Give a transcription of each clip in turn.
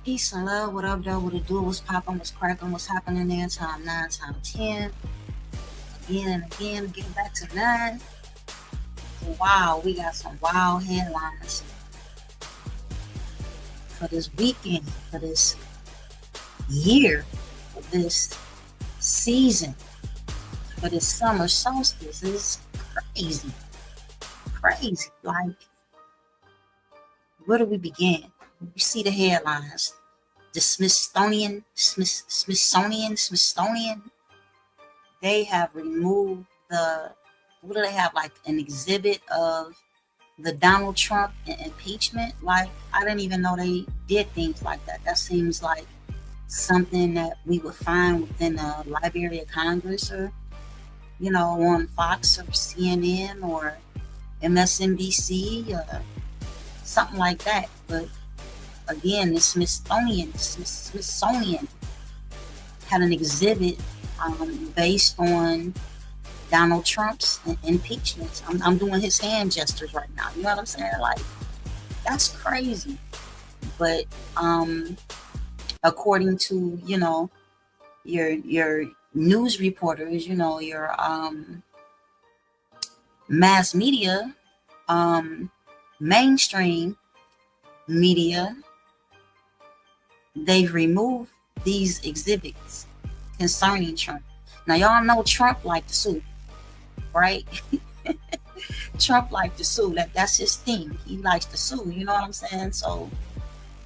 Peace and love. What up, though? What it do? What's poppin'? What's crackin'? What's happening there? Time 9, time 10. Again and again, getting back to 9. Wow, we got some wild headlines for this weekend, for this year, for this season, for this summer solstice. It's crazy. Crazy. Like, where do we begin? You see the headlines. The Smithsonian, they have removed what do they have, like an exhibit of the Donald Trump impeachment? Like, I didn't even know they did things like that. That seems like something that we would find within the Library of Congress, or, on Fox or CNN or MSNBC or something like that. But again, the Smithsonian had an exhibit based on Donald Trump's impeachment. I'm doing his hand gestures right now. You know what I'm saying? Like, that's crazy. But according to your news reporters, your mass media, mainstream media, they've removed these exhibits concerning Trump. Now, y'all know Trump liked to sue, right? Trump liked to sue. That's his thing. He likes to sue. You know what I'm saying? So,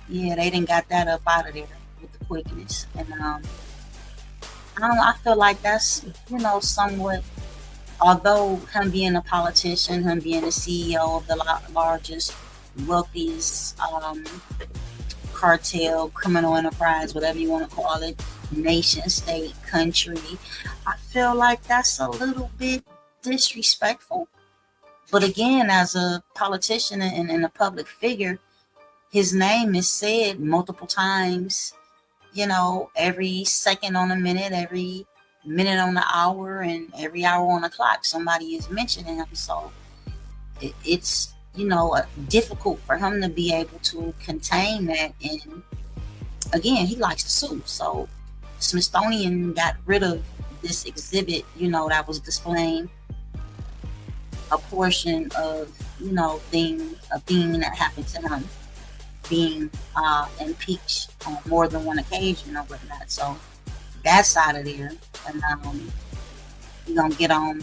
yeah, they didn't got that up out of there with the quickness. And I don't know. I feel like that's somewhat. Although him being a politician, him being the CEO of the largest, wealthiest cartel, criminal enterprise, whatever you want to call it, nation, state, country, I feel like that's a little bit disrespectful. But again, as a politician and a public figure, his name is said multiple times, every second on a minute, every minute on the hour, and every hour on the clock, somebody is mentioning him. So it's difficult for him to be able to contain that. And again, he likes to sue. So Smithsonian got rid of this exhibit, that was displaying a portion of, a thing that happened to him, being impeached on more than one occasion or whatnot. So that's out of there. And we're going to get on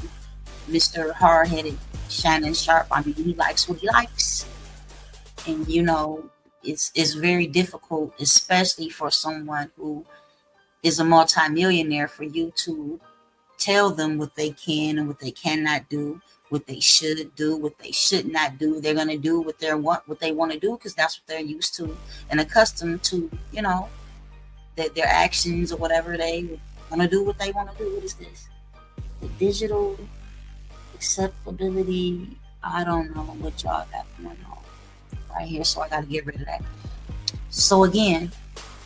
Mr. Hard-headed Shannon Sharpe. I mean, he likes what he likes. And, it's very difficult, especially for someone who is a multimillionaire, for you to tell them what they can and what they cannot do, what they should do, what they should not do. They're going to do what they want to do because that's what they're used to and accustomed to, their actions or whatever. They want to do what they want to do. What is this? The digital acceptability. I don't know what y'all got going on right here, so I got to get rid of that. So again,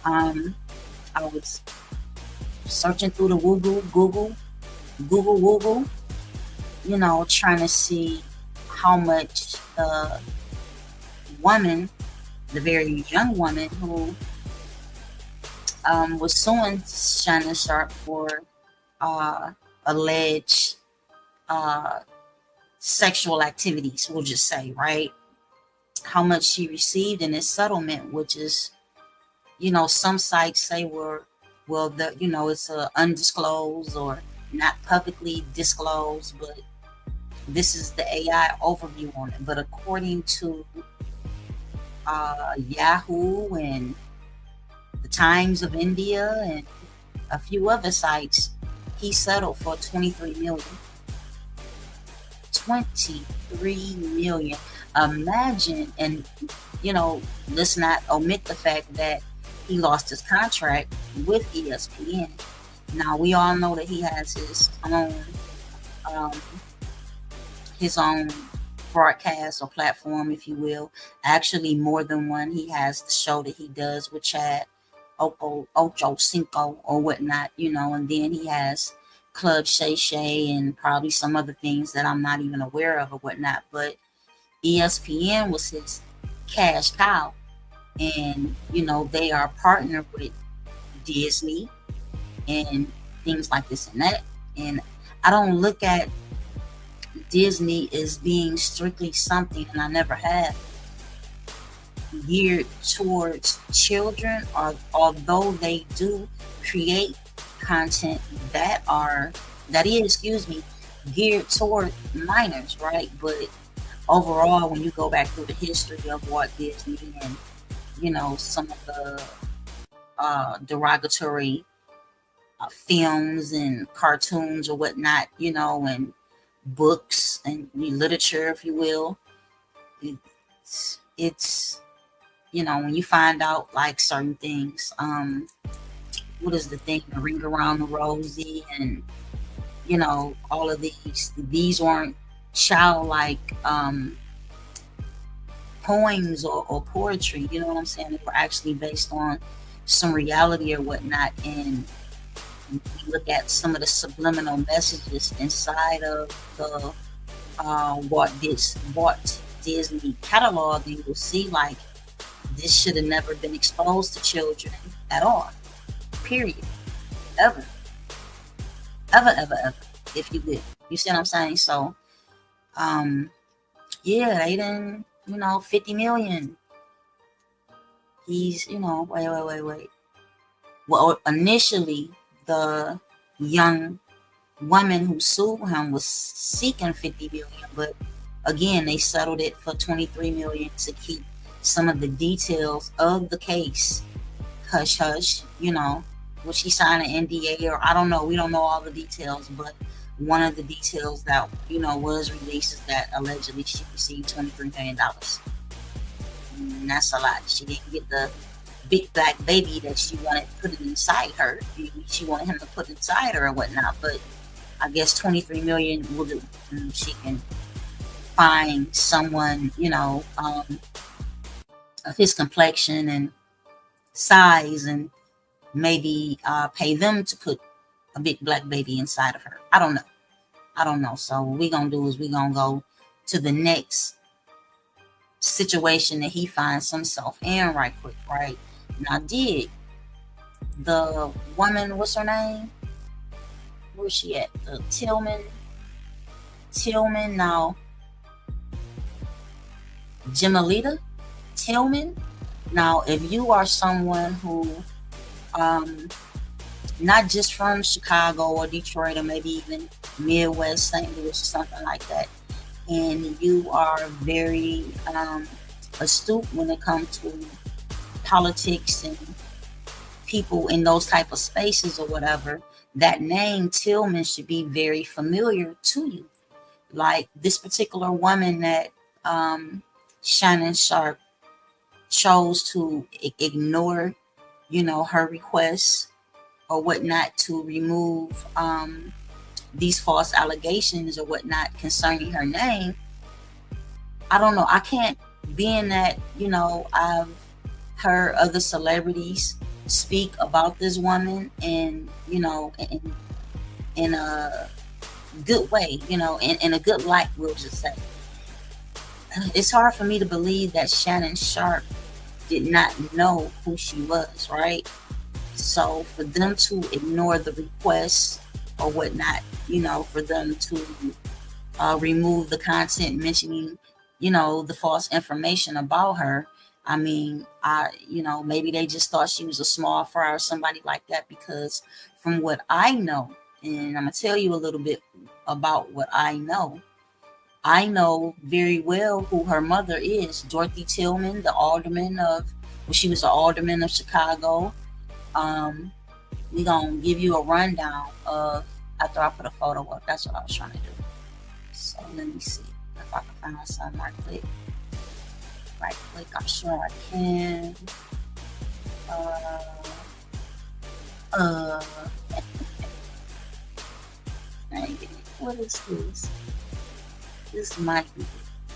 I was searching through the Google, trying to see how much the woman, the very young woman who was suing Shannon Sharpe for alleged sexual activities, we'll just say, right? How much she received in this settlement, which is, some sites say it's undisclosed or not publicly disclosed, but this is the AI overview on it. But according to Yahoo and the Times of India and a few other sites, he settled for 23 million. 23 million. Imagine, and let's not omit the fact that he lost his contract with ESPN. Now, we all know that he has his own broadcast or platform, if you will. Actually, more than one. He has the show that he does with Chad Ocho Cinco or whatnot, and then he has Club Shay Shay and probably some other things that I'm not even aware of or whatnot. But ESPN was his cash cow. and they are partnered with Disney and things like this and that. And I don't look at Disney as being strictly something, and I never have, geared towards children, or although they do create content that is, excuse me, geared toward minors, right? But overall, when you go back through the history of Walt Disney and some of the derogatory films and cartoons or whatnot, and books and literature, if you will, it's when you find out like certain things, what is the thing, the ring around the rosy, and all of these weren't childlike poems or poetry, you know what I'm saying? They were actually based on some reality or whatnot. And you look at some of the subliminal messages inside of the Walt Disney catalog, and you'll see like this should have never been exposed to children at all. Period. Ever. Ever. If you will. You see what I'm saying? So, yeah, they didn't, 50 million. He's, wait. Well, initially, the young woman who sued him was seeking 50 million, but again, they settled it for 23 million to keep some of the details of the case hush hush, will she sign an NDA, or I don't know, we don't know all the details, but one of the details that was released is that allegedly she received $23 million. And that's a lot. She didn't get the big black baby that she wanted put inside her. She wanted him to put inside her or whatnot, but I guess 23 million will do. She can find someone, of his complexion and size, and maybe pay them to put a big black baby inside of her. I don't know. So what we gonna do is we gonna go to the next situation that he finds himself in right quick, right? Now, did the woman, what's her name? Where's she at? The Tilman. Now, Jimalita Tillman. Now, if you are someone who, not just from Chicago or Detroit, or maybe even Midwest, St. Louis, or something like that, and you are very astute when it comes to politics and people in those type of spaces or whatever, that name Tilman should be very familiar to you. Like this particular woman that Shannon Sharpe chose to ignore, her requests or whatnot to remove these false allegations or whatnot concerning her name. I don't know. I can't, being that, I've heard other celebrities speak about this woman and, in a good way, in a good light, we'll just say. It's hard for me to believe that Shannon Sharpe did not know who she was, right? So for them to ignore the requests or whatnot, for them to remove the content mentioning, the false information about her. I mean, maybe they just thought she was a small fry or somebody like that, because from what I know, and I'm going to tell you a little bit about what I know very well who her mother is, Dorothy Tilman, she was an alderman of Chicago. We're going to give you a rundown of, after I put a photo up, that's what I was trying to do. So let me see if I can find something right quick. I'm sure I can. What is this? This might be it.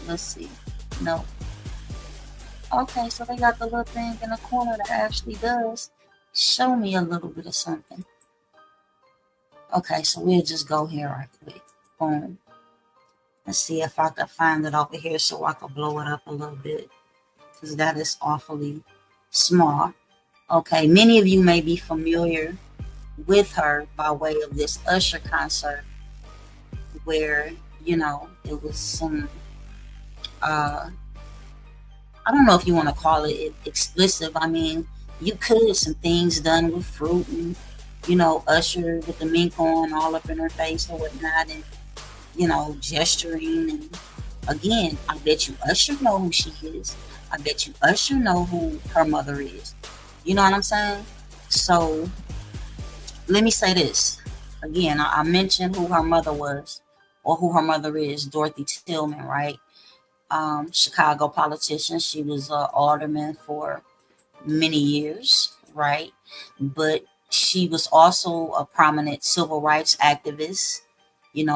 Let's see. No. Okay, so they got the little thing in the corner that actually does show me a little bit of something. Okay, so we'll just go here right quick. Boom. Let's see if I can find it over here so I can blow it up a little bit, because that is awfully Small. Okay, many of you may be familiar with her by way of this Usher concert where, it was some, uh, I don't know if you want to call it explicit. I mean, you could, some things done with fruit and, Usher with the mink on all up in her face or whatnot, and, gesturing. And again, I bet you Usher know who she is. I bet you Usher know who her mother is. You know what I'm saying? So let me say this. Again, I mentioned who her mother was or who her mother is, Dorothy Tillman, right? Chicago politician. She was an alderman for many years, right? But she was also a prominent civil rights activist.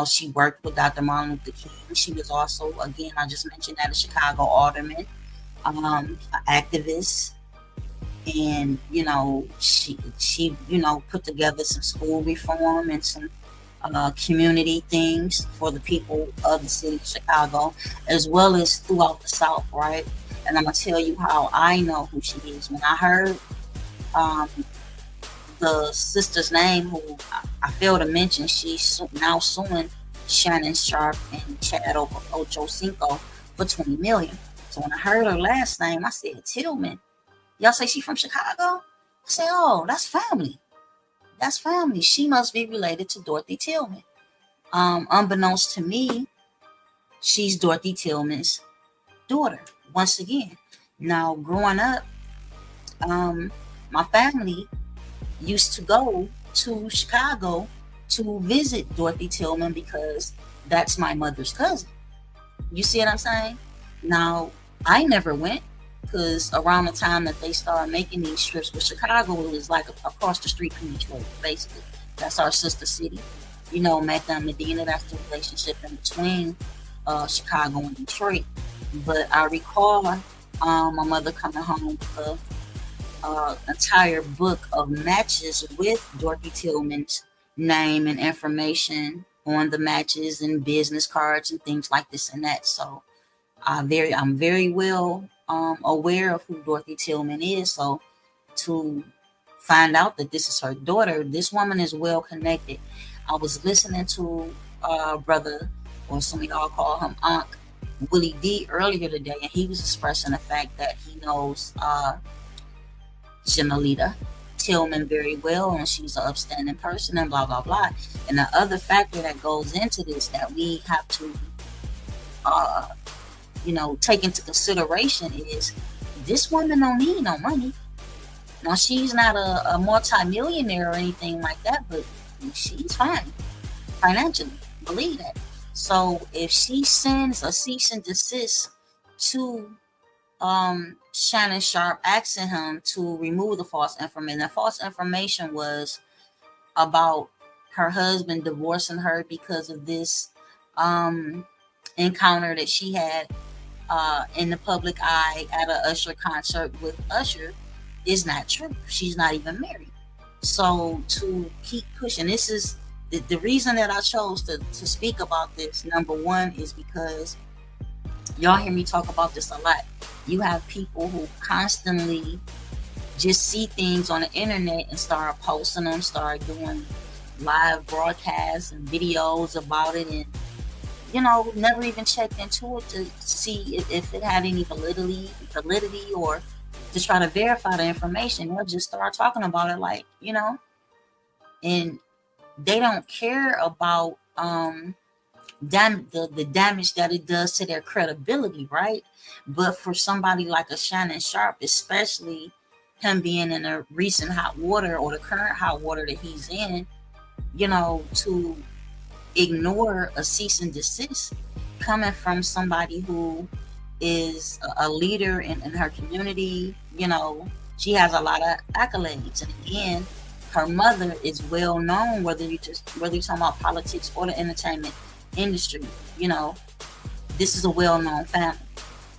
She worked with Dr. Martin Luther King. She was also, again, I just mentioned that, a Chicago alderman, activist. And, she put together some school reform and some community things for the people of the city of Chicago, as well as throughout the South, right? And I'm gonna tell you how I know who she is. When I heard um, the sister's name, who I failed to mention, she's now suing Shannon Sharpe and Chad Ochocinco for 20 million. So when I heard her last name, I said Tilman. Y'all say she from Chicago? I said, oh, that's family. That's family. She must be related to Dorothy Tillman. Unbeknownst to me, she's Dorothy Tillman's daughter. Once again, now growing up, my family used to go to Chicago to visit Dorothy Tillman because that's my mother's cousin. You see what I'm saying? Now, I never went because around the time that they started making these trips with Chicago, it was like across the street from Detroit, basically. That's our sister city. Mecca and Medina, that's the relationship in between Chicago and Detroit. But I recall my mother coming home with an entire book of matches with Dorothy Tillman's name and information on the matches and business cards and things like this and that. So I'm very well aware of who Dorothy Tillman is. So to find out that this is her daughter, this woman is well connected. I was listening to brother, or some of y'all call him Unc, Willie D, earlier today, and he was expressing the fact that he knows Jimalita Tillman very well, and she's an upstanding person, and blah blah blah. And the other factor that goes into this that we have to take into consideration is this woman don't need no money. Now, she's not a multi-millionaire or anything like that, but she's fine financially. Believe that. So if she sends a cease and desist to Shannon Sharpe, asking him to remove the false information. The false information was about her husband divorcing her because of this encounter that she had in the public eye at a Usher concert with Usher, is not true. She's not even married. So to keep pushing, this is the reason that I chose to speak about this. Number one is because y'all hear me talk about this a lot. You have people who constantly just see things on the internet and start posting them, start doing live broadcasts and videos about it, and never even checked into it to see if it had any validity, or to try to verify the information. They'll just start talking about it like, and they don't care about the damage that it does to their credibility, right? But for somebody like a Shannon Sharpe, especially him being in a recent hot water or the current hot water that he's in, to ignore a cease and desist coming from somebody who is a leader in her community. She has a lot of accolades, and again, her mother is well known, whether you're talking about politics or the entertainment industry. This is a well-known family.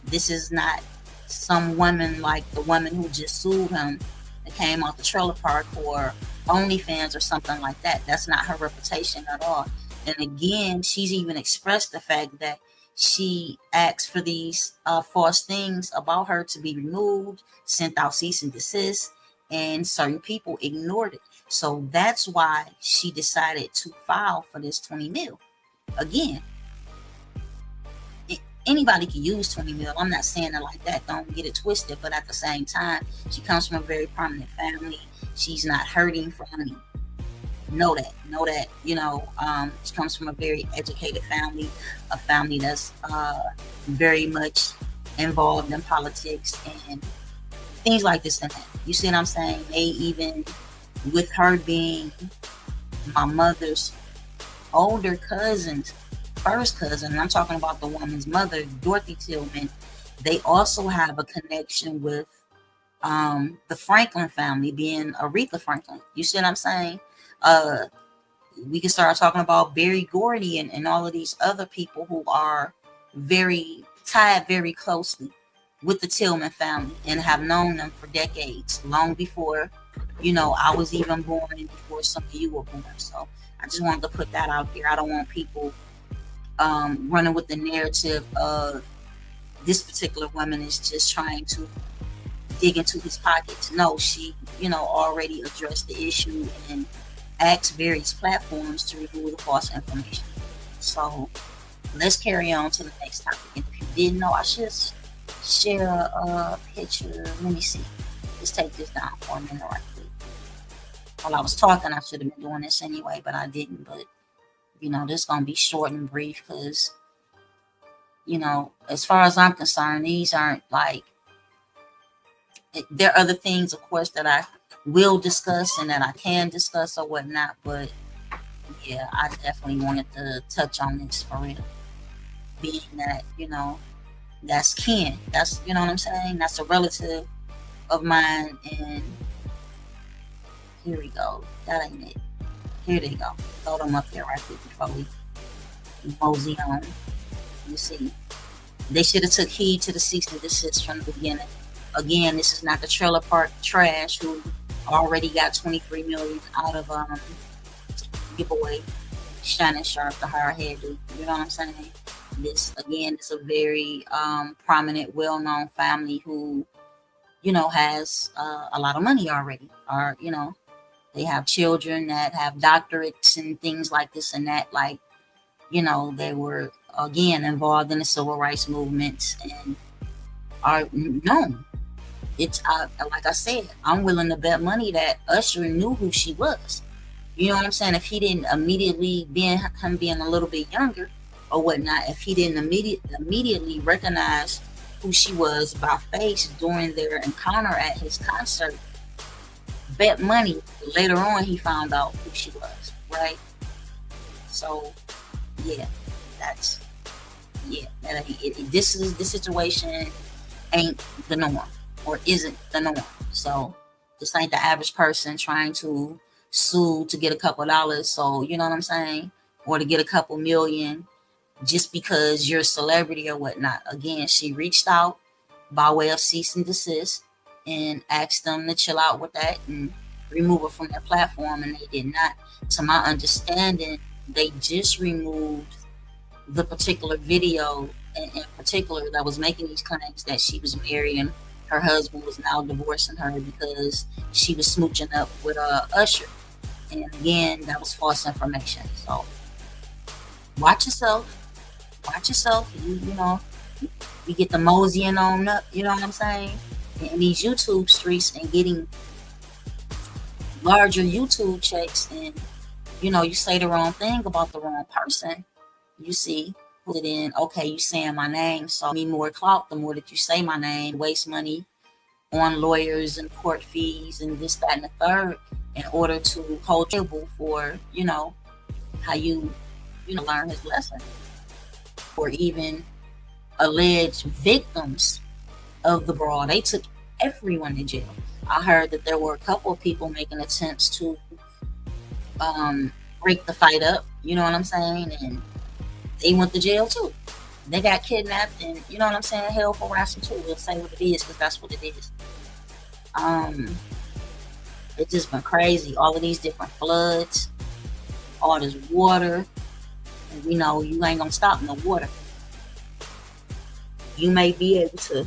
This is not some woman like the woman who just sued him that came out the trailer park or OnlyFans or something like that. That's not her reputation at all. And again, she's even expressed the fact that She asked for these false things about her to be removed, sent out cease and desist, and certain people ignored it. So that's why she decided to file for this 20 mil. Again, anybody can use 20 mil. I'm not saying it like that. Don't get it twisted. But at the same time, she comes from a very prominent family. She's not hurting for money. Know that. She comes from a very educated family, a family that's very much involved in politics and things like this and that. You see what I'm saying? They even, with her being my mother's older cousin's first cousin, and I'm talking about the woman's mother, Dorothy Tillman, they also have a connection with the Franklin family, being Aretha Franklin. You see what I'm saying? We can start talking about Gregorian and all of these other people who are very tied very closely with the Tilman family and have known them for decades, long before, I was even born and before some of you were born. So I just wanted to put that out there. I don't want people running with the narrative of this particular woman is just trying to dig into his pockets. No, she, already addressed the issue and asked various platforms to remove the false information. So let's carry on to the next topic. And if you didn't know, I should share a picture. Let me see. Let's take this down for a minute right quick. While I was talking, I should have been doing this anyway, but I didn't. But, this is going to be short and brief because, as far as I'm concerned, these aren't like, there are other things, of course, that I will discuss and that I can discuss or whatnot. But, yeah, I definitely wanted to touch on this for real. Being that, that's kin. That's, what I'm saying? That's a relative of mine. And here we go. That ain't it. Here they go. Throw them up there right quick before we mosey on. You see, they should have took heed to the cease and desist from the beginning. Again, this is not the trailer park trash who already got 23 million out of giveaway. Shannon Sharpe, the hard head dude. You know what I'm saying? This again is a very prominent, well-known family who, has a lot of money already. Or, they have children that have doctorates and things like this and that. Like, they were, again, involved in the civil rights movements and are known. It's, like I said, I'm willing to bet money that Usher knew who she was. You know what I'm saying? If he didn't immediately, being a little bit younger or whatnot, if he didn't immediately recognize who she was by face during their encounter at his concert, bet money later on he found out who she was, right? So yeah, this situation ain't the norm or isn't the norm. So this ain't the average person trying to sue to get a couple dollars. So you know what I'm saying? Or to get a couple million just because you're a celebrity or whatnot. Again, she reached out by way of cease and desist and asked them to chill out with that and remove it from their platform, and they did not. To my understanding, they just removed the particular video in particular that was making these claims that she was married and her husband was now divorcing her because she was smooching up with Usher. And again, that was false information. So watch yourself. You get the moseying on up, you know what I'm saying? In these YouTube streets and getting larger YouTube checks, and you say the wrong thing about the wrong person. You see, put it in, okay, you saying my name, so me more clout the more that you say my name, waste money on lawyers and court fees and this, that, and the third in order to hold table for, how you learn his lesson. Or even alleged victims of the brawl. They took everyone to jail. I heard that there were a couple of people making attempts to break the fight up, you know what I'm saying? And they went to jail too. They got kidnapped and, you know what I'm saying, held for ransom too. We'll say what it is because that's what it is. It's just been crazy. All of these different floods, all this water. And you ain't gonna stop no water. you may be able to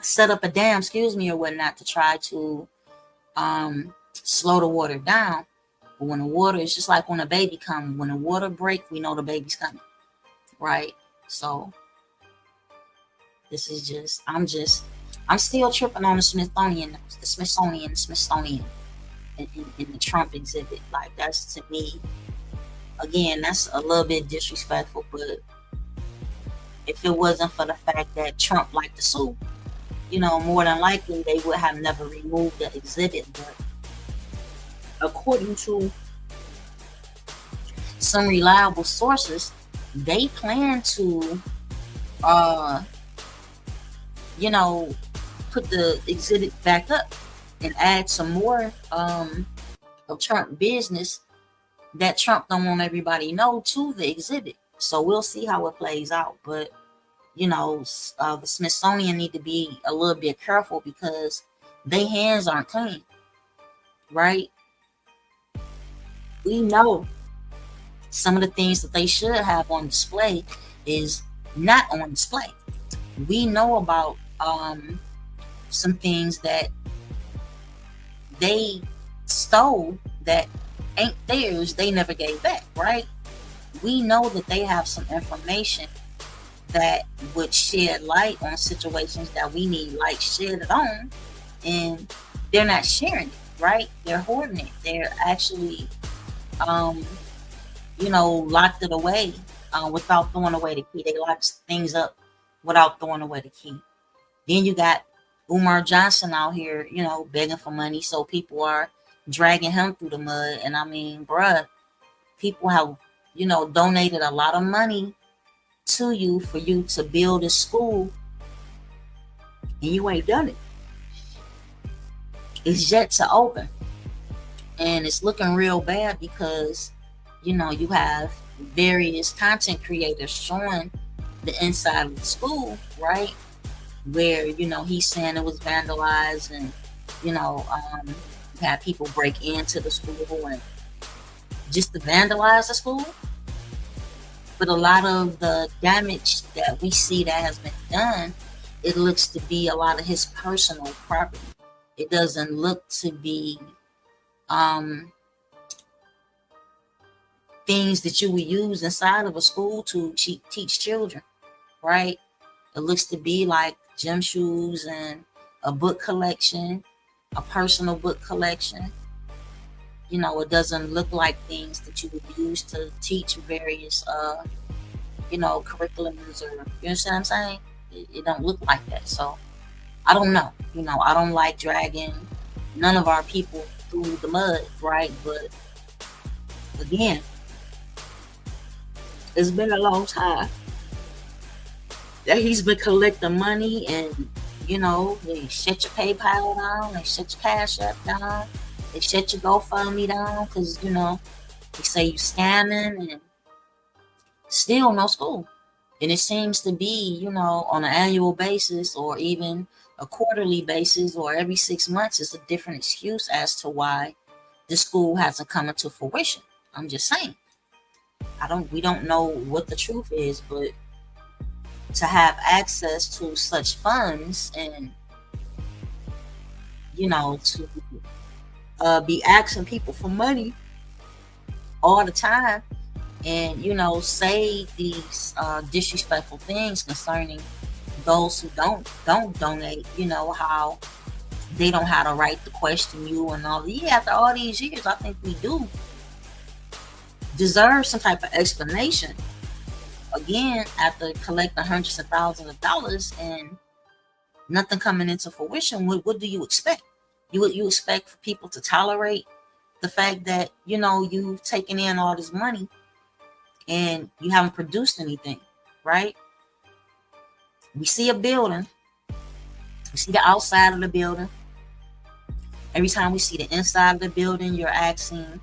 set up a dam, or whatnot, to try to slow the water down. But when the water is just like when a baby comes, when the water breaks, we know the baby's coming, right? So this is just, I'm still tripping on the Smithsonian, in the Trump exhibit. Like, that's, to me, again, that's a little bit disrespectful. But if it wasn't for the fact that Trump liked to sue, more than likely they would have never removed the exhibit. But according to some reliable sources, they plan to, put the exhibit back up and add some more of Trump business that Trump don't want everybody to know to the exhibit. So we'll see how it plays out. But the Smithsonian need to be a little bit careful, because their hands aren't clean, right? We know some of the things that they should have on display is not on display. We know about some things that they stole that ain't theirs, they never gave back, right? We know that they have some information that would shed light on situations that we need light shed on, and they're not sharing it, right? They're hoarding it. They're actually locked it away without throwing away the key. They lock things up without throwing away the key. Then you got Umar Johnson out here, begging for money, so people are dragging him through the mud. And I mean, bruh, people have, donated a lot of money to you for you to build a school, and you ain't done it. It's yet to open, and it's looking real bad, because you have various content creators showing the inside of the school, right? Where he's saying it was vandalized, and had people break into the school and just to vandalize the school. But a lot of the damage that we see that has been done, it looks to be a lot of his personal property. It doesn't look to be things that you would use inside of a school to teach children, right? It looks to be like gym shoes and a book collection, a personal book collection. It doesn't look like things that you would use to teach various, curriculums, or, you understand what I'm saying? It don't look like that. So I don't know. I don't like dragging none of our people through the mud, right? But again, it's been a long time that he's been collecting money, and they shut your PayPal down, they shut your Cash App down, they shut your GoFundMe down, because they say you scamming, and still no school. And it seems to be on an annual basis, or even a quarterly basis, or every 6 months, is a different excuse as to why the school hasn't come into fruition. I'm just saying. We don't know what the truth is, but to have access to such funds, and to be asking people for money all the time, and say these disrespectful things concerning those who don't donate, how they don't have the right to question you and all. Yeah, after all these years, I think we do deserve some type of explanation. Again, after collecting hundreds of thousands of dollars and nothing coming into fruition, what do you expect? You expect for people to tolerate the fact that you've taken in all this money and you haven't produced anything, right? We see a building, we see the outside of the building. Every time we see the inside of the building, you're asking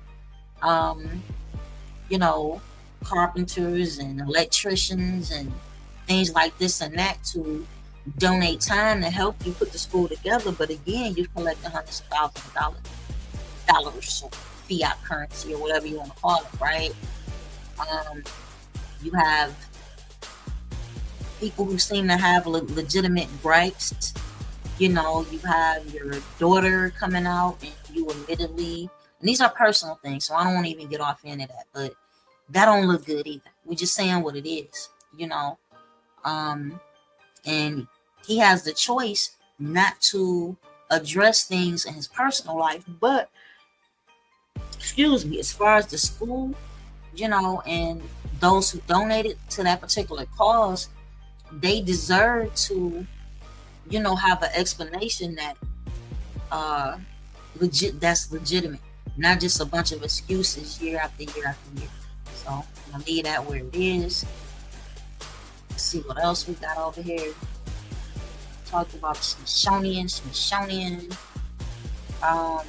carpenters and electricians and things like this and that to donate time to help you put the school together. But again, you're collecting hundreds of thousands of dollars, or fiat currency, or whatever you want to call it, right? You have people who seem to have legitimate gripes. You have your daughter coming out and you admittedly, and these are personal things, so I don't want to even get off into that, but that don't look good either. We're just saying what it is, and he has the choice not to address things in his personal life, but excuse me, as far as the school, and those who donated to that particular cause, they deserve to, have an explanation that that's legitimate, not just a bunch of excuses year after year after year. So I'm gonna leave that where it is. Let's see what else we got over here. Talked about Smithsonian. I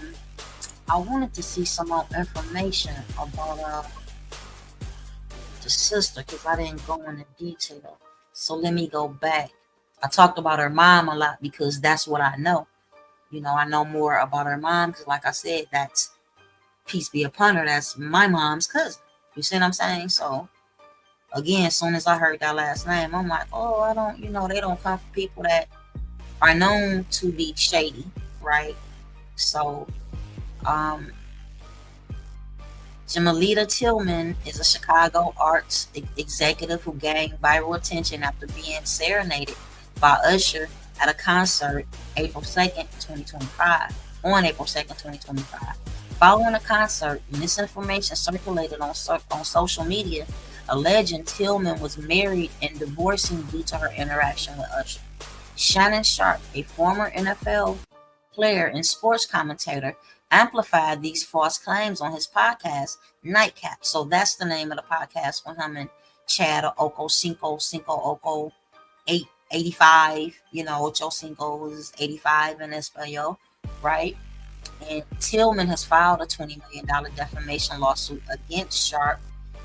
wanted to see some more information about the sister because I didn't go into detail. So let me go back. I talked about her mom a lot because that's what I know. I know more about her mom because, like I said, that's, peace be upon her, that's my mom's cousin. You see what I'm saying? So, again, as soon as I heard that last name, I'm like, oh, I don't, they don't come from people that are known to be shady, right? So, Jimalita Tillman is a Chicago arts executive who gained viral attention after being serenaded by Usher at a concert April 2nd, 2025. On April 2nd, 2025. Following the concert, misinformation circulated on social media alleging Tilman was married and divorcing due to her interaction with Usher. Shannon Sharpe, a former NFL player and sports commentator, amplified these false claims on his podcast, Nightcap. So that's the name of the podcast with him and Chad Oko Cinco Oko 885. Ocho Cinco is 85 in Espanol, right? And Tilman has filed a $20 million defamation lawsuit against Sharpe,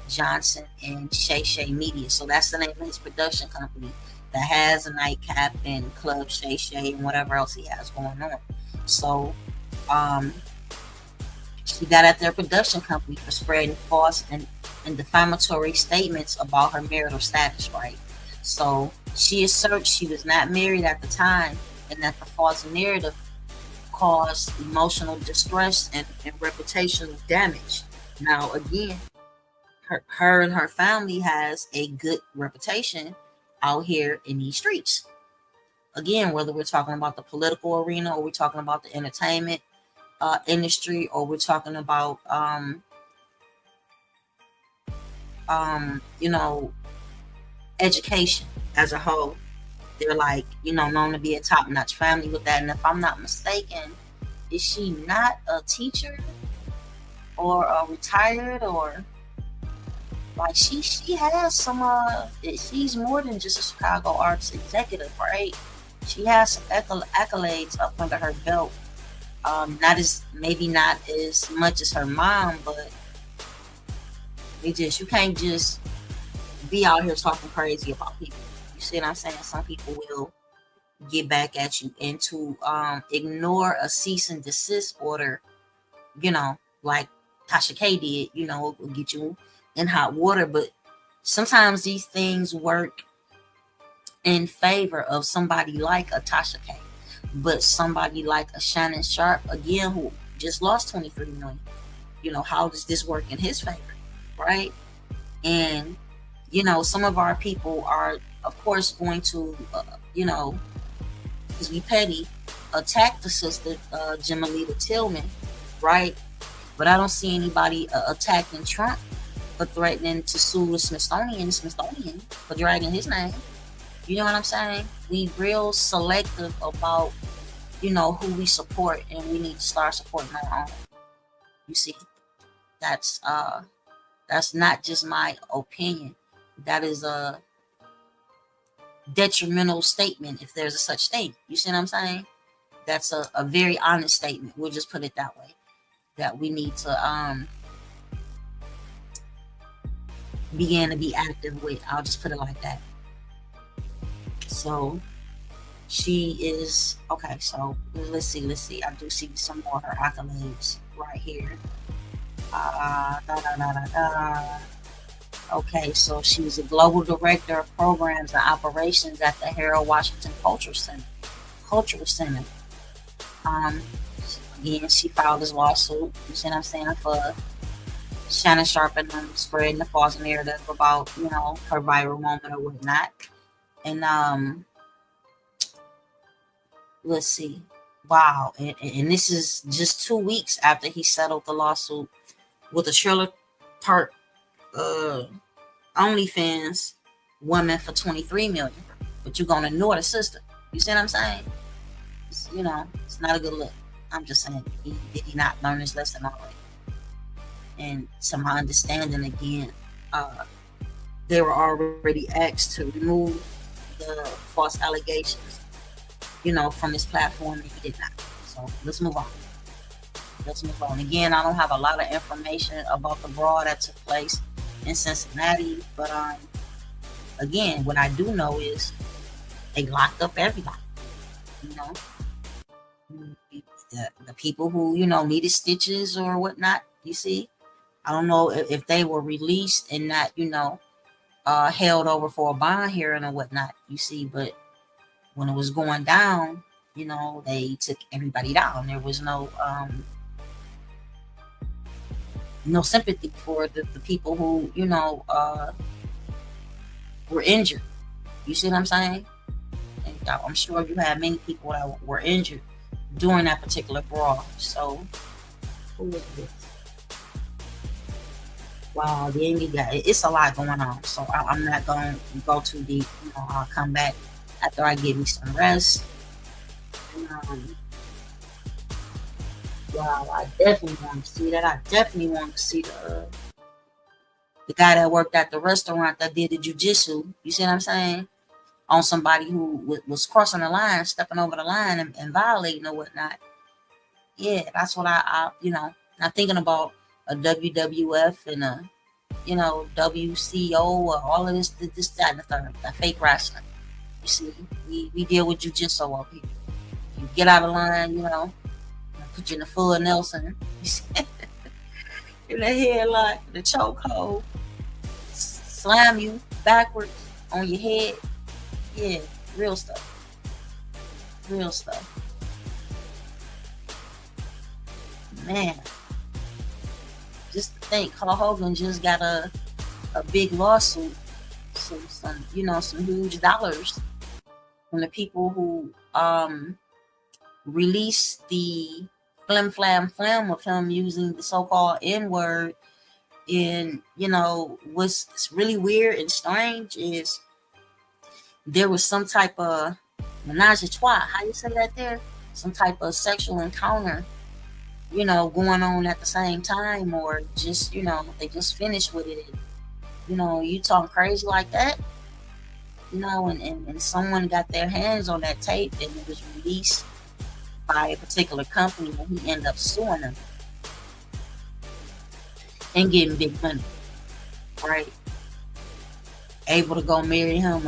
Johnson, and Shay Shay Media. So that's the name of his production company that has a Nightcap and Club Shay Shay and whatever else he has going on. So, she got at their production company for spreading false and defamatory statements about her marital status, right? So she asserts she was not married at the time and that the false narrative caused emotional distress and reputational damage. Now, again, her and her family has a good reputation out here in these streets. Again, whether we're talking about the political arena or we're talking about the entertainment industry, or we're talking about education as a whole, they're like, known to be a top-notch family with that. And if I'm not mistaken, is she not a teacher or a retired, or like she has some she's more than just a Chicago arts executive, right? She has some accolades up under her belt. Maybe not as much as her mom, but you can't just be out here talking crazy about people. You see what I'm saying? Some people will get back at you, and to ignore a cease and desist order, like Tasha K did, will get you in hot water. But sometimes these things work in favor of somebody like a Tasha K. But somebody like a Shannon Sharpe, again, who just lost 23 million, how does this work in his favor, right? And, some of our people are, of course, going to, because we petty, attack the sister, Jimalita Tillman, right? But I don't see anybody attacking Trump for threatening to sue the Smithsonian for dragging his name. You know what I'm saying? We real selective about, who we support, and we need to start supporting our own. You see, that's not just my opinion. That is a detrimental statement, if there's a such thing. You see what I'm saying? That's a very honest statement. We'll just put it that way. That we need to begin to be active with. I'll just put it like that. So she is okay. So let's see. I do see some more of her accolades right here. Okay, so she's a global director of programs and operations at the Harold Washington Cultural Center. Um, Again, she filed this lawsuit. You see what I'm saying, for Shannon Sharpe and them spreading the false narrative about her viral moment or whatnot. And let's see, wow, and this is just 2 weeks after he settled the lawsuit with a Trailer Park uh, OnlyFans woman for 23 million. But you're gonna ignore the sister. You see what I'm saying? It's not a good look. I'm just saying, did he not learn his lesson already? And to my understanding, again, uh, they were already asked to remove the false allegations, from his platform, and he did not. So let's move on. Let's move on. Again, I don't have a lot of information about the brawl that took place in Cincinnati, but again, what I do know is they locked up everybody. You know, the people who needed stitches or whatnot. You see, I don't know if they were released and not held over for a bond hearing or whatnot. You see, but when it was going down, they took everybody down. There was no sympathy for the people who were injured. You see what I'm saying? And I'm sure you had many people that were injured during that particular brawl. So who was this? Wow, the Indie guy. It's a lot going on. So I'm not going to go too deep. I'll come back after I get me some rest. And, wow, I definitely want to see that. I definitely want to see the guy that worked at the restaurant that did the jujitsu. You see what I'm saying? On somebody who was crossing the line, stepping over the line and violating or whatnot. Yeah, that's what I'm thinking about a WWF and a, WCO or all of this, that, and the third, that fake wrestling. You see, we deal with jujitsu over here. You get out of line, put you in the full Nelson, in the headlock, the chokehold, slam you backwards on your head. Yeah, real stuff. Real stuff. Man, just to think, Hulk Hogan just got a big lawsuit, some huge dollars from the people who released the flim flam flam of him using the so-called N-word. And what's really weird and strange is there was some type of menage a trois, how you say that there? Some type of sexual encounter, going on at the same time, or just, they just finished with it. You talking crazy like that, and someone got their hands on that tape and it was released by a particular company, and he ended up suing them and getting big money, right? Able to go marry him,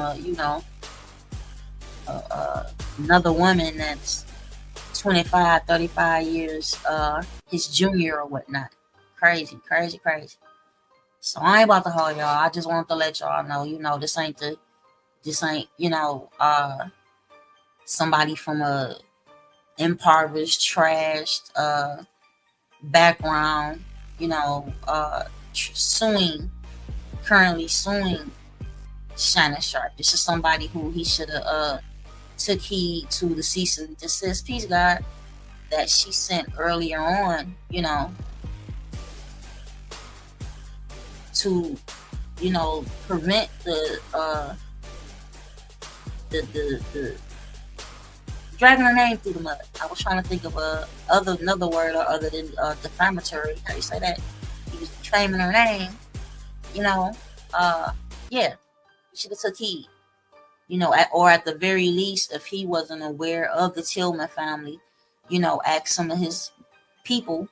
another woman that's 25, 35 years his junior or whatnot. Crazy. So I ain't about to hold y'all. I just wanted to let y'all know, this ain't somebody from a impoverished, trashed background, currently suing Shannon Sharpe. This is somebody who he should have took heed to the cease and desist peace guide that she sent earlier on, to prevent the dragging her name through the mud. I was trying to think of another word other than defamatory. How do you say that? He was defaming her name. Yeah, he should have took heed. Or at the very least, if he wasn't aware of the Tilman family, ask some of his people.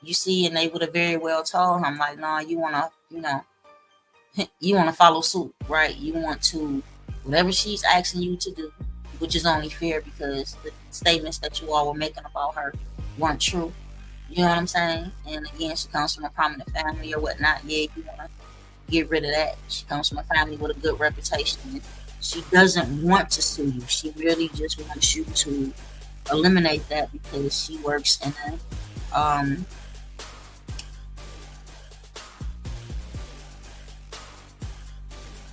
You see, and they would have very well told him, like, nah, you wanna follow suit, right? You want to, whatever she's asking you to do, which is only fair because the statements that you all were making about her weren't true. You know what I'm saying? And again, she comes from a prominent family or whatnot. Yeah, you wanna get rid of that. She comes from a family with a good reputation. She doesn't want to sue you. She really just wants you to eliminate that because she works in a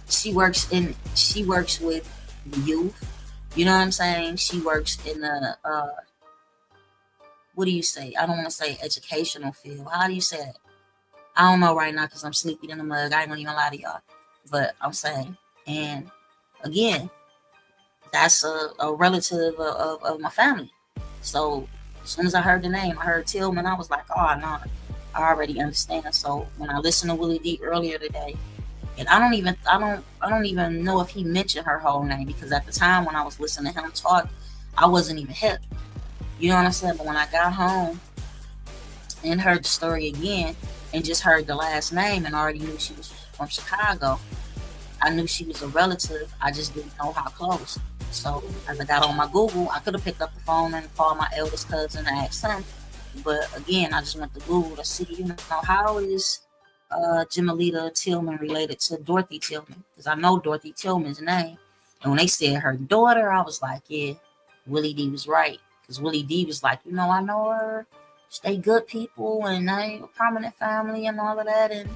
she works with the youth. You know what I'm saying? She works in a what do you say? I don't want to say educational field. How do you say it? I don't know right now because I'm sleepy in the mug. I ain't gonna even lie to y'all. But I'm saying, and again, that's a relative of my family. So as soon as I heard the name, I heard Tilman. I was like, oh no, I already understand. So when I listened to Willie D earlier today, and I don't even know if he mentioned her whole name because at the time when I was listening to him talk, I wasn't even hip. You know what I'm saying? But when I got home and heard the story again and just heard the last name and already knew she was from Chicago, I knew she was a relative. I just didn't know how close. So as I got on my Google, I could have picked up the phone and called my eldest cousin and asked him. But again, I just went to Google to see, how is Jimalita Tillman related to Dorothy Tillman? Because I know Dorothy Tillman's name. And when they said her daughter, I was like, yeah, Willie D was right. Because Willie D was like, I know her. They good people and they a prominent family and all of that. And,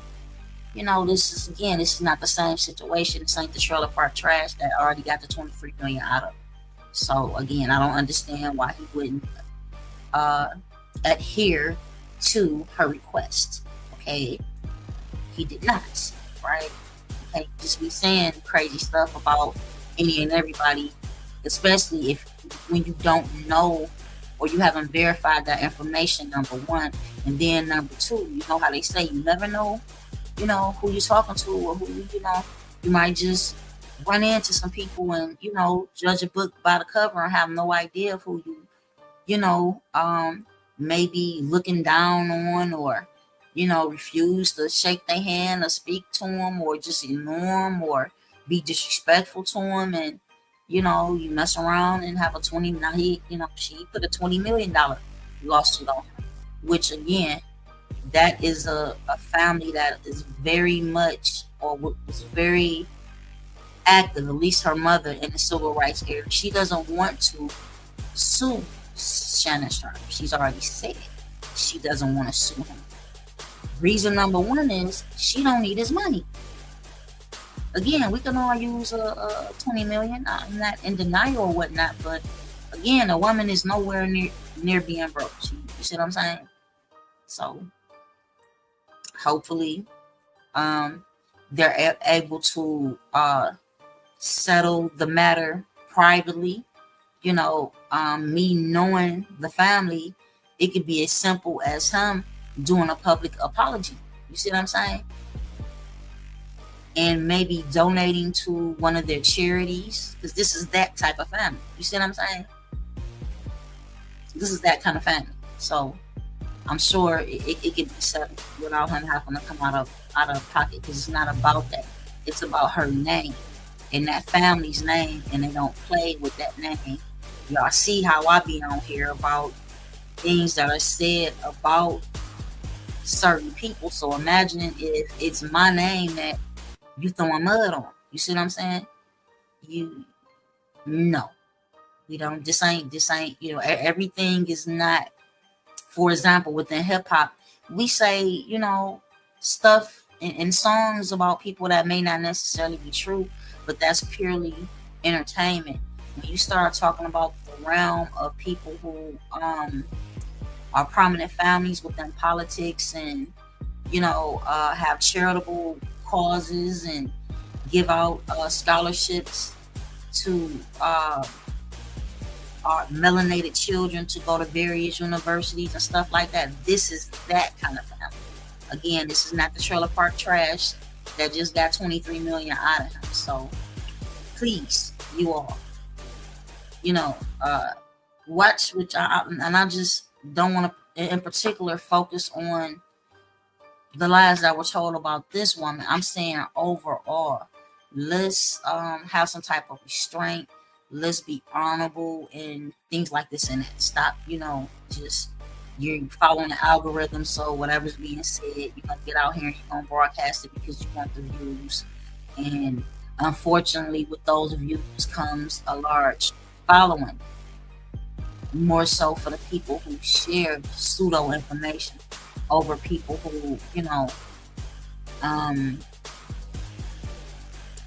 this is not the same situation. This ain't the trailer park trash that already got the 23 million out of it. So again, I don't understand why he wouldn't adhere to her request. Okay. He did not, right? Okay, just be saying crazy stuff about any and everybody, especially if when you don't know or you haven't verified that information, number one. And then number two, you know how they say you never know, who you're talking to or who you might just run into some people and, judge a book by the cover and have no idea of who maybe looking down on or refuse to shake their hand or speak to them or just ignore them or be disrespectful to them. And, you mess around and have a 20, now she put a $20 million lawsuit on him, which again, that is a family that is very much or was very active, at least her mother in the civil rights area. She doesn't want to sue Shannon Sharpe. She's already said she doesn't want to sue him. Reason number one is she don't need his money. Again, we can all use a 20 million. I'm not in denial or whatnot, but again, a woman is nowhere near being broke. You see what I'm saying? So hopefully, they're able to settle the matter privately. Me knowing the family, it could be as simple as him doing a public apology. You see what I'm saying? And maybe donating to one of their charities, because this is that type of family. You see what I'm saying? This is that kind of family. So I'm sure it could be settled without him having to come out of pocket, because it's not about that. It's about her name and that family's name, and they don't play with that name. Y'all see how I be on here about things that are said about certain people. So imagine if it's my name that you throwing mud on. You see what I'm saying? No, we don't. This ain't. Everything is not. For example, within hip hop, we say stuff in songs about people that may not necessarily be true, but that's purely entertainment. When you start talking about the realm of people who are prominent families within politics and have charitable causes and give out scholarships to our melanated children to go to various universities and stuff like that. This is that kind of family. Again, this is not the trailer park trash that just got 23 million out of him. So please, you all, watch, and I just don't want to in particular focus on the lies that were told about this woman. I'm saying overall, let's have some type of restraint. Let's be honorable and things like this and that. Stop, just You're following the algorithm, so whatever's being said, you're gonna get out here and you're gonna broadcast it because you want the views. And unfortunately, with those views comes a large following, more so for the people who share pseudo information over people who, um,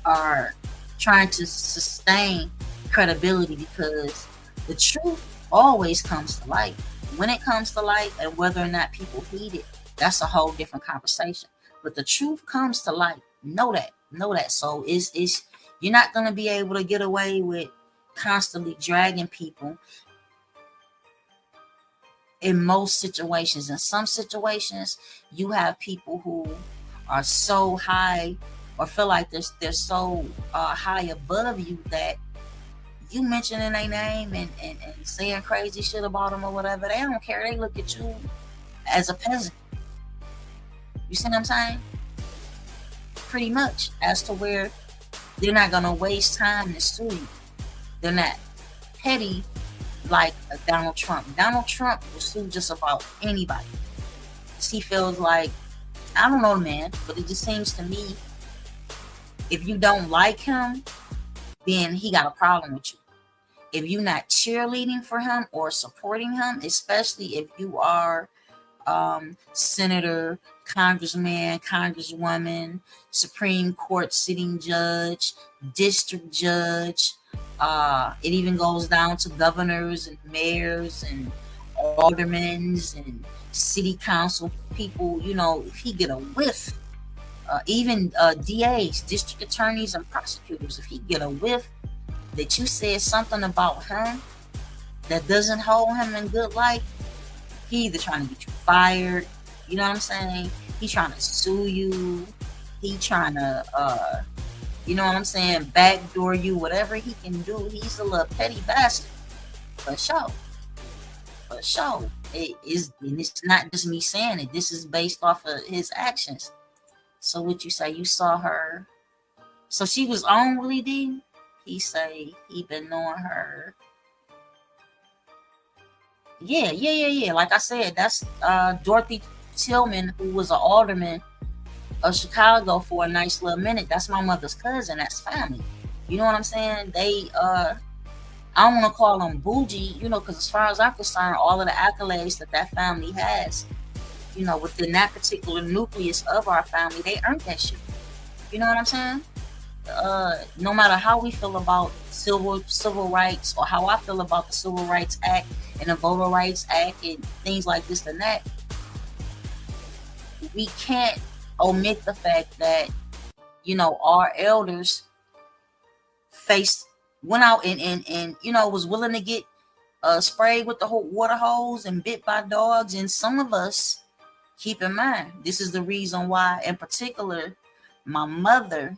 are trying to sustain credibility, because the truth always comes to light. When it comes to light, and whether or not people heed it, that's a whole different conversation. But the truth comes to light. Know that. Know that. So it's you're not gonna be able to get away with constantly dragging people in most situations. In some situations, you have people who are so high, or feel like they're so high above you, that you mentioning their name and saying crazy shit about them or whatever, they don't care. They look at you as a peasant. You see what I'm saying? Pretty much, as to where they're not gonna waste time to sue you. They're not petty like Donald Trump. Donald Trump will sue just about anybody. He feels like, I don't know, man, but it just seems to me, if you don't like him, then he got a problem with you. If you're not cheerleading for him or supporting him, especially if you are senator, congressman, congresswoman, Supreme Court sitting judge, district judge, it even goes down to governors and mayors and aldermen and city council people. If he get a whiff, even DAs, district attorneys, and prosecutors, if he get a whiff that you said something about him that doesn't hold him in good light, he either trying to get you fired, you know what I'm saying? He trying to sue you. He trying to, you know what I'm saying, backdoor you, whatever he can do. He's a little petty bastard. For sure. For sure. And it's not just me saying it. This is based off of his actions. So what you say, you saw her. So she was on Willie D? He say he been knowing her. Yeah. Like I said, that's Dorothy Tilman, who was an alderman of Chicago for a nice little minute. That's my mother's cousin. That's family. You know what I'm saying? They I don't want to call them bougie, because as far as I'm concerned, all of the accolades that family has, within that particular nucleus of our family, they earned that shit. You know what I'm saying? No matter how we feel about civil rights, or how I feel about the Civil Rights Act and the Voter Rights Act and things like this and that, we can't omit the fact that our elders went out and was willing to get sprayed with the whole water hose and bit by dogs. And some of us, keep in mind, this is the reason why, in particular, my mother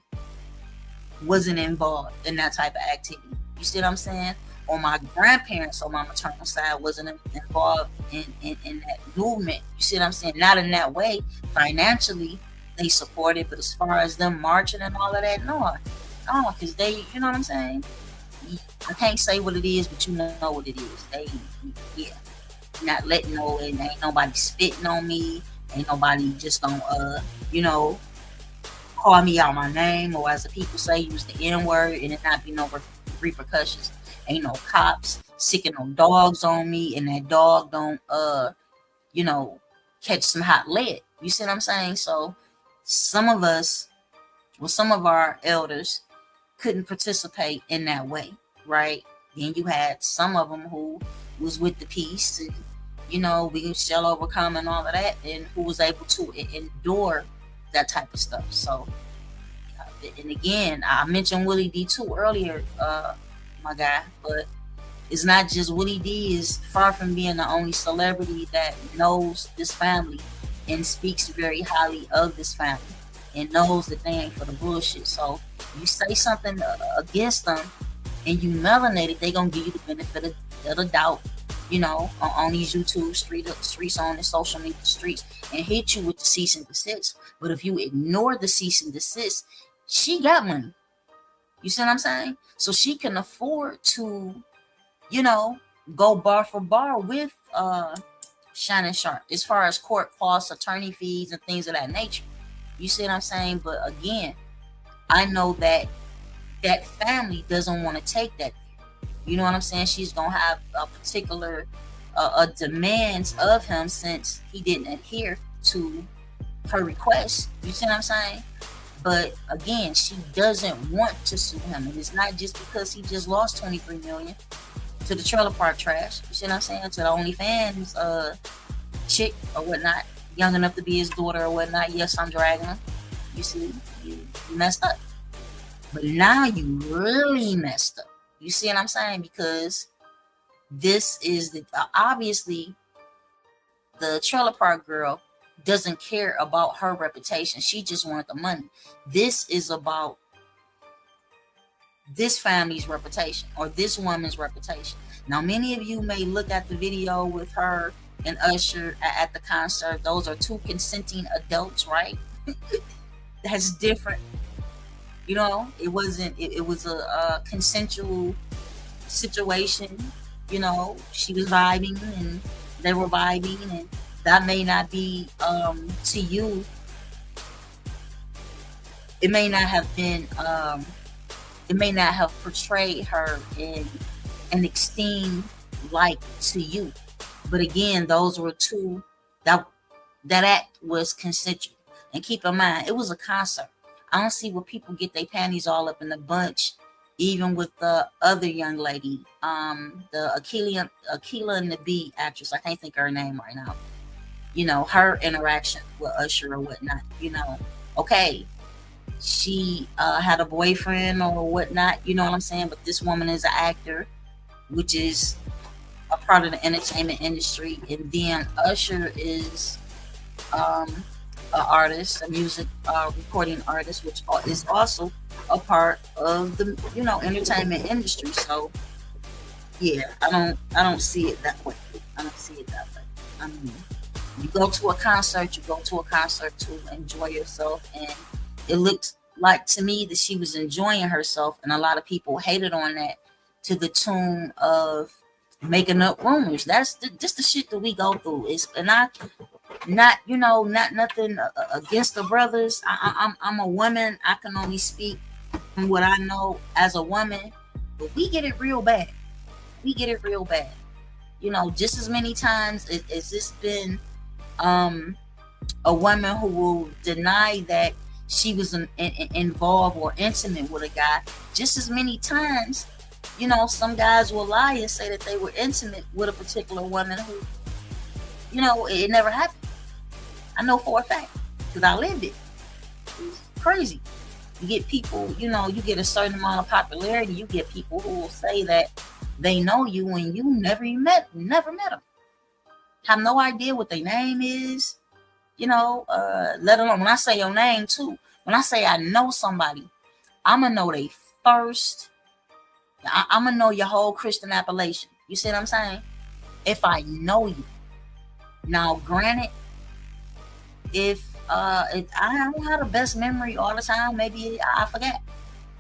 wasn't involved in that type of activity. You see what I'm saying? Or my grandparents on my maternal side wasn't involved in that movement. You see what I'm saying? Not in that way. Financially, they supported, but as far as them marching and all of that, no, because they, you know what I'm saying? I can't say what it is, but you know what it is. They, not letting no, and ain't nobody spitting on me. Ain't nobody just gonna, call me out my name, or as the people say, use the N-word, and it not be no repercussions. Ain't no cops sicking no dogs on me, and that dog don't, catch some hot lead. You see what I'm saying? So some of us, some of our elders couldn't participate in that way, right? Then you had some of them who was with the peace, and we shall overcome and all of that, and who was able to endure that type of stuff. So, and again, I mentioned Willie D too earlier, my guy, but it's not just Willie D is far from being the only celebrity that knows this family and speaks very highly of this family and knows that they ain't for the bullshit. So you say something against them and you melanate, they gonna give you the benefit of the doubt, on these YouTube streets, on the social media streets, and hit you with the cease and desist. But if you ignore the cease and desist, she got money. You see what I'm saying? So she can afford to, go bar for bar with Shannon Sharpe, as far as court costs, attorney fees, and things of that nature. You see what I'm saying? But again, I know that that family doesn't want to take that. You know what I'm saying? She's gonna have a particular demands of him since he didn't adhere to her request. You see what I'm saying? But again, she doesn't want to sue him, and it's not just because he just lost 23 million to the trailer park trash. You see what I'm saying? To the OnlyFans chick or whatnot, young enough to be his daughter or whatnot. Yes, I'm dragging him. You see, you messed up. But now you really messed up. You see what I'm saying? Because this is the obviously the trailer park girl doesn't care about her reputation. She just wanted the money. This is about this family's reputation or this woman's reputation. Now, many of you may look at the video with her and Usher at the concert. Those are two consenting adults, right? That's different. You know, it wasn't, it was a consensual situation. You know, she was vibing and they were vibing, and that may not be to you. It may not have been, it may not have portrayed her in an esteem like to you. But again, those were two that act was consensual. And keep in mind, it was a concert. I don't see where people get their panties all up in a bunch, even with the other young lady, the Akila and the B actress. I can't think of her name right now. You know, her interaction with Usher or whatnot. You know, okay, she had a boyfriend or whatnot. You know what I'm saying? But this woman is an actor, which is a part of the entertainment industry, and then Usher is an artist, a music recording artist, which is also a part of the entertainment industry. So yeah, I don't see it that way. I don't see it that way. I mean, you go to a concert to enjoy yourself, and it looked like to me that she was enjoying herself, and a lot of people hated on that to the tune of making up rumors. That's just the shit that we go through. It's and I not not nothing against the brothers. I'm a woman. I can only speak from what I know as a woman, but we get it real bad. We get it real bad. You know, just as many times as this been a woman who will deny that she was involved or intimate with a guy, just as many times, you know, some guys will lie and say that they were intimate with a particular woman who, you know, it never happened. I know for a fact because I lived it. It's crazy. You get people, you know, you get a certain amount of popularity. You get people who will say that they know you and you never met them. Have no idea what their name is, you know, let alone when I say your name too. When I say I know somebody, I'm going to know they first. I'm going to know your whole Christian appellation. You see what I'm saying? If I know you. Now, granted, if I don't have the best memory all the time, maybe I forget.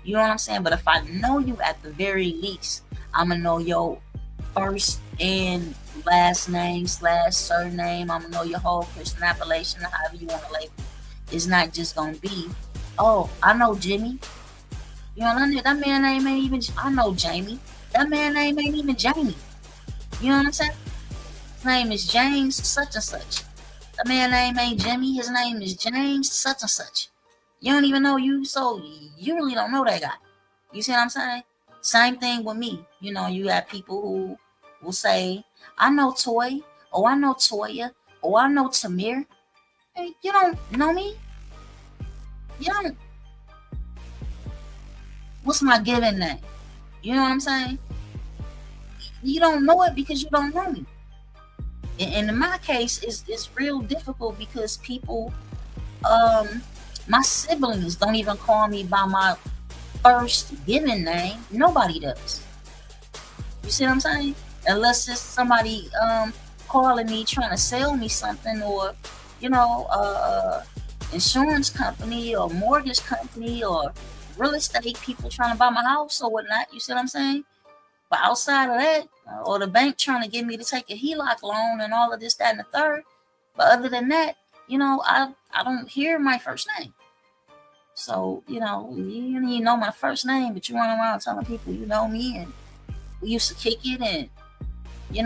You know what I'm saying? But if I know you at the very least, I'm going to know your first and last name / surname. I'm going to know your whole Christian appellation, however you want to label it. It's not just going to be, oh, I know Jimmy. You know, that man name ain't even, I know Jamie. That man name ain't even Jamie. You know what I'm saying? His name is James such and such. That man name ain't Jimmy. His name is James such and such. You don't even know you, so you really don't know that guy. You see what I'm saying? Same thing with me. You know, you have people who will say, I know Toy, or I know Toya, or I know Tamir. Hey, you don't know me. You don't. What's my given name? You know what I'm saying? You don't know it because you don't know me. And in my case, it's real difficult because people, my siblings don't even call me by my first given name. Nobody does. You see what I'm saying? Unless it's somebody calling me trying to sell me something, or you know, insurance company or mortgage company or real estate people trying to buy my house or whatnot. You see what I'm saying? But outside of that, or the bank trying to get me to take a HELOC loan and all of this, that, and the third. But other than that, I don't hear my first name. So, you don't even know my first name, but you run around telling people you know me and we used to kick it, and you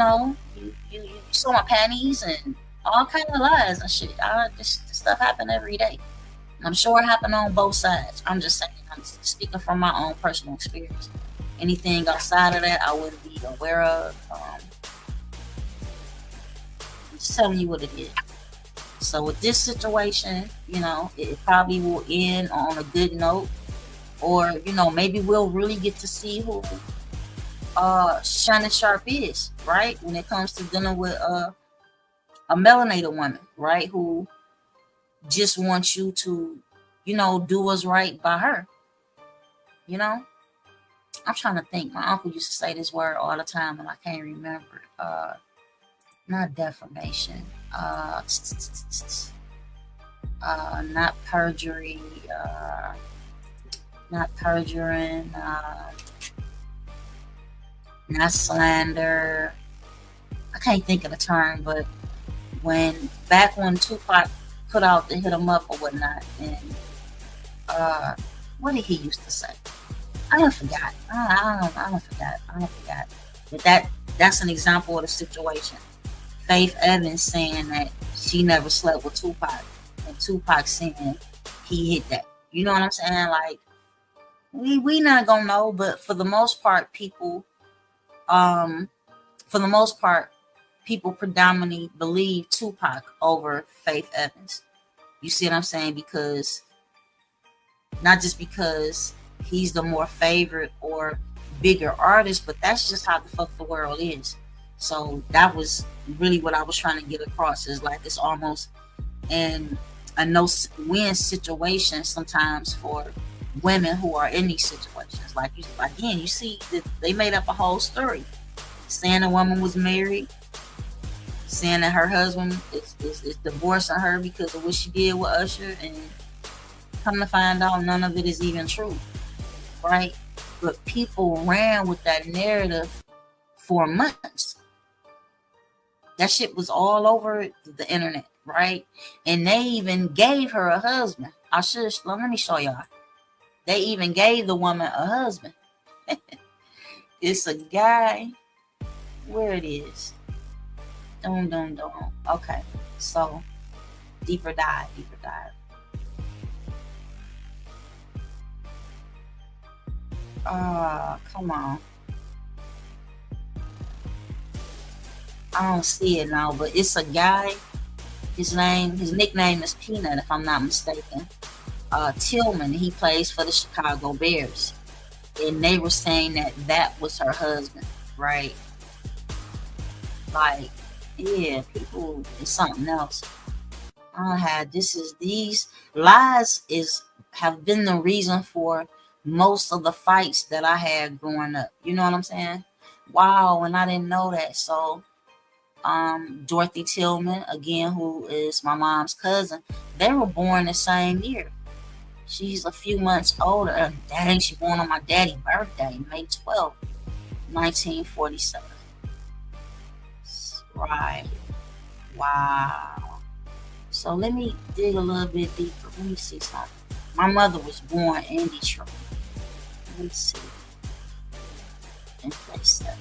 saw my panties and all kind of lies and shit. This stuff happen every day. And I'm sure it happened on both sides. I'm just saying, I'm speaking from my own personal experience. Anything outside of that, I wouldn't be aware of. I'm just telling you what it is. So with this situation, it probably will end on a good note, or maybe we'll really get to see who Shannon Sharpe is, right? When it comes to dealing with a melanated woman, right? Who just wants you to, do what's right by her. I'm trying to think. My uncle used to say this word all the time, and I can't remember. Not defamation. Not perjury. Not perjuring. Not slander. I can't think of the term, but back when Tupac put out the hit 'em up or whatnot, and what did he used to say? I don't forgot. I don't forgot. But that's an example of the situation. Faith Evans saying that she never slept with Tupac, and Tupac saying he hit that. You know what I'm saying? Like, we not gonna know, but for the most part, people predominantly believe Tupac over Faith Evans. You see what I'm saying? Because not just because he's the more favorite or bigger artist, but that's just how the fuck the world is. So that was really what I was trying to get across, is like it's almost a no-win situation sometimes for women who are in these situations. Like, you see that they made up a whole story saying a woman was married, saying that her husband is divorcing her because of what she did with Usher, and come to find out none of it is even true, right? But people ran with that narrative for months. That shit was all over the internet, right? And they even gave her a husband. Let me show y'all. They even gave the woman a husband. It's a guy. Where it is. Dum. Okay. So, deeper dive. Come on. I don't see it now, but it's a guy. His nickname is Peanut, if I'm not mistaken. Tilman. He plays for the Chicago Bears, and they were saying that was her husband, right? Like, yeah, people is something else. These lies have been the reason for most of the fights that I had growing up. You know what I'm saying? Wow, and I didn't know that. So Dorothy Tilman, again, who is my mom's cousin, they were born the same year. She's a few months older. Dang, she born on my daddy's birthday, May 12th, 1947. Right. Wow. So let me dig a little bit deeper. Let me see something. My mother was born in Detroit. Let me see. In 47.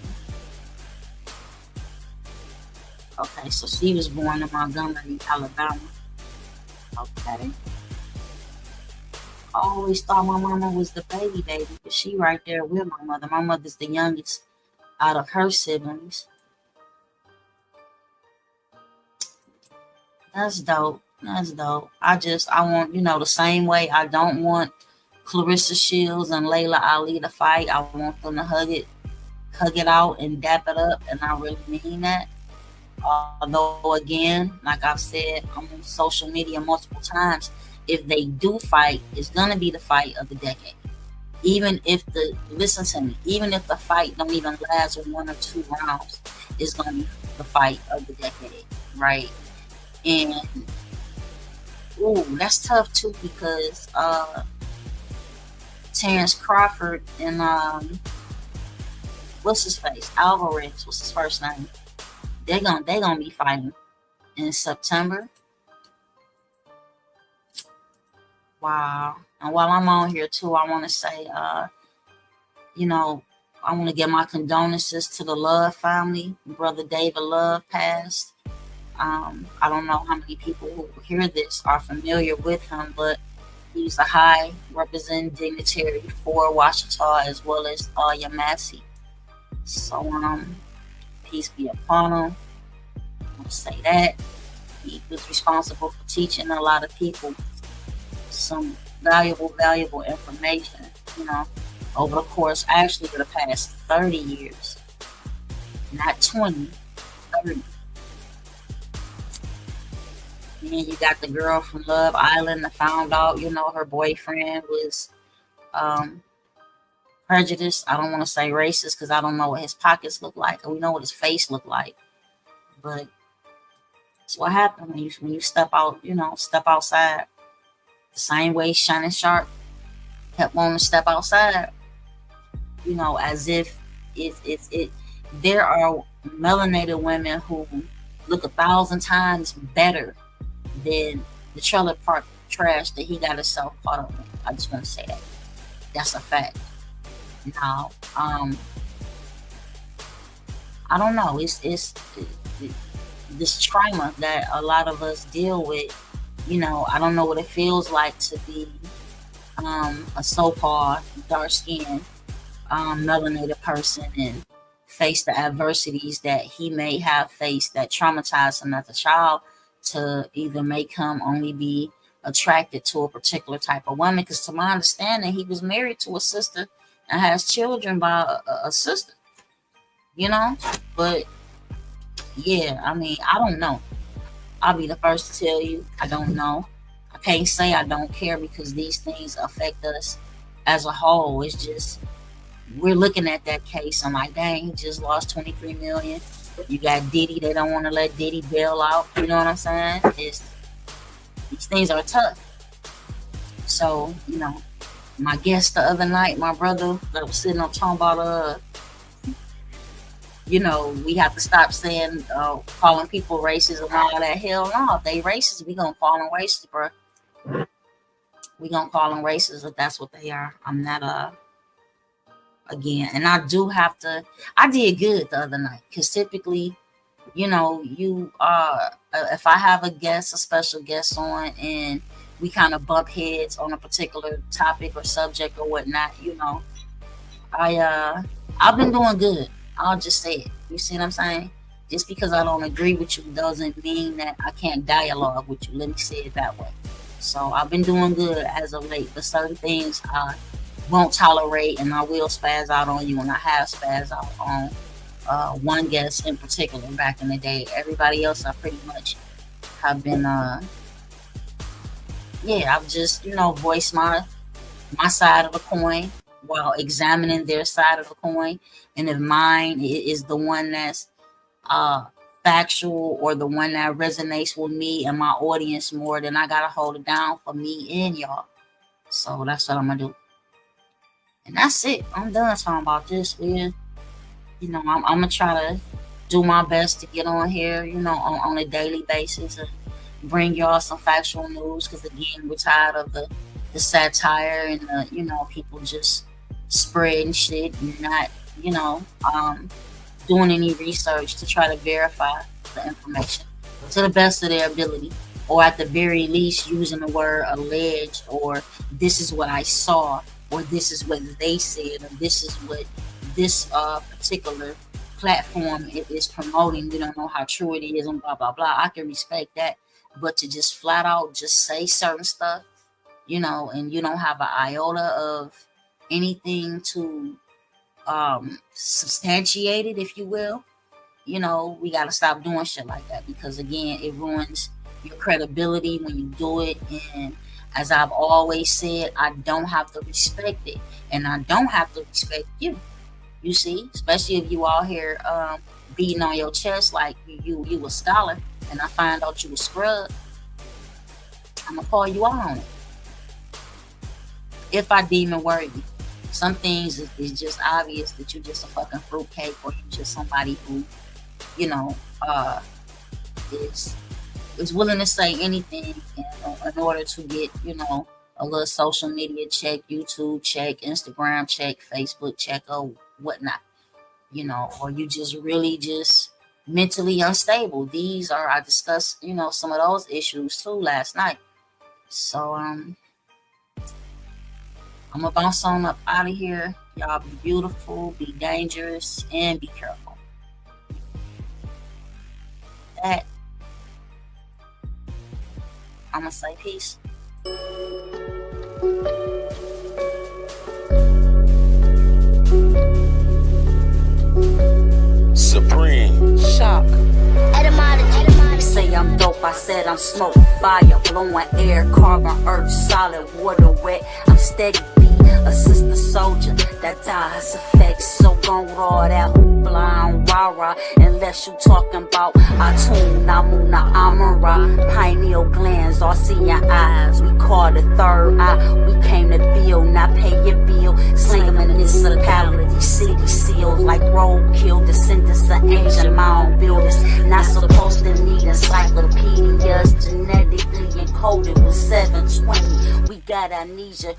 Okay, so she was born in Montgomery, Alabama. Okay. I always thought my mama was the baby, but she right there with my mother. My mother's the youngest out of her siblings. That's dope. I want, the same way I don't want Clarissa Shields and Layla Ali to fight. I want them to hug it out and dap it up, and I really mean that. Although, again, like I've said on social media multiple times, if they do fight, it's gonna be the fight of the decade. Even if the fight don't even last 1 or 2 rounds, it's gonna be the fight of the decade, right? And that's tough too, because Terrence Crawford and what's his face? Alvarez, what's his first name? They gonna be fighting in September. Wow. And while I'm on here too, I want to say, you know, I want to give my condolences to the Love family. Brother David Love passed. I don't know how many people who hear this are familiar with him, but he's a high representing dignitary for Washita as well as Yamasi. So, peace be upon him. I'll say that. He was responsible for teaching a lot of people some valuable information, over the course actually of the past 30 years. Not 20, 30. Then you got the girl from Love Island that found out, her boyfriend was prejudiced. I don't want to say racist because I don't know what his pockets look like. We know what his face looked like. But it's what happened when you step out, step outside. The same way Shannon Sharpe kept wanting to step outside, as if it there are melanated women who look 1,000 times better than the trailer park trash that he got himself caught up in. I just want to say that. That's a fact. Now, I don't know. It's this trauma that a lot of us deal with. I don't know what it feels like to be a so-called dark-skinned, melanated person and face the adversities that he may have faced that traumatized him as a child to either make him only be attracted to a particular type of woman. Because to my understanding, he was married to a sister and has children by a sister, But, yeah, I don't know. I'll be the first to tell you, I don't know. I can't say I don't care because these things affect us as a whole. It's just, we're looking at that case. I'm like, dang, he just lost 23 million. You got Diddy. They don't want to let Diddy bail out. You know what I'm saying? These things are tough. So, my guest the other night, my brother that was sitting up talking about, we have to stop saying, calling people racist and all that. Hell no. If they racist, we gonna call them racist, bro. We gonna call them racist if that's what they are. I'm not, again, and I do have to, I did good the other night. Because typically, if I have a special guest on, and we kind of bump heads on a particular topic or subject or whatnot, I've been doing good. I'll just say it. You see what I'm saying? Just because I don't agree with you doesn't mean that I can't dialogue with you. Let me say it that way. So I've been doing good as of late, but certain things I won't tolerate, and I will spaz out on you, and I have spazzed out on one guest in particular back in the day. Everybody else I pretty much have been, I've just, voiced my side of the coin while examining their side of the coin. And if mine is the one that's factual or the one that resonates with me and my audience more, then I gotta hold it down for me and y'all. So that's what I'm gonna do. And that's it. I'm done talking about this, man. I'm gonna try to do my best to get on here, on a daily basis and bring y'all some factual news. Because again, we're tired of the satire and the, people just spreading shit and not, doing any research to try to verify the information to the best of their ability, or at the very least using the word alleged, or this is what I saw, or this is what they said, or this is what this particular platform is promoting. We don't know how true it is and blah, blah, blah. I can respect that. But to just flat out just say certain stuff, and you don't have an iota of anything to substantiate it, if you will, we got to stop doing shit like that, because again, it ruins your credibility when you do it. And as I've always said, I don't have to respect it, and I don't have to respect you. You see, especially if you all here beating on your chest like you a scholar, and I find out you a scrub, I'm gonna call you out on it if I deem it worthy. Some things is just obvious that you're just a fucking fruitcake, or you're just somebody who, you know, is willing to say anything in order to get, you know, a little social media check, YouTube check, Instagram check, Facebook check, or whatnot, you know, or you just really just mentally unstable. I discussed, you know, some of those issues too last night. So I'm gonna bounce on up out of here. Y'all be beautiful, be dangerous, and be careful. That I'm gonna say peace. Supreme shock. Etymology. They say I'm dope, I said I'm smoke, fire, blowing air, carbon, earth, solid, water, wet. I'm steady beat, a sister soldier that dies effects. So gon' roar that hoopla and rah-rah, unless you talking about Atun, Namuna, Amara, pineal glands, all see your eyes. We call the third eye, we came to build, not pay your bill. Sling them in the municipality, city seals like roadkill, descendants of ancient mound builders. Not supposed to need encyclopedias, genetically encoded with 720. We got amnesia,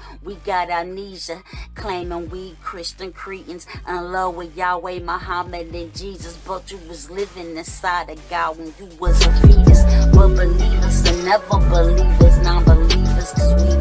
claiming we Christian cretins in love with Yahweh, Muhammad, and Jesus. But you was living inside of God when you was a fetus. But believers and never believers, non-believers, cause we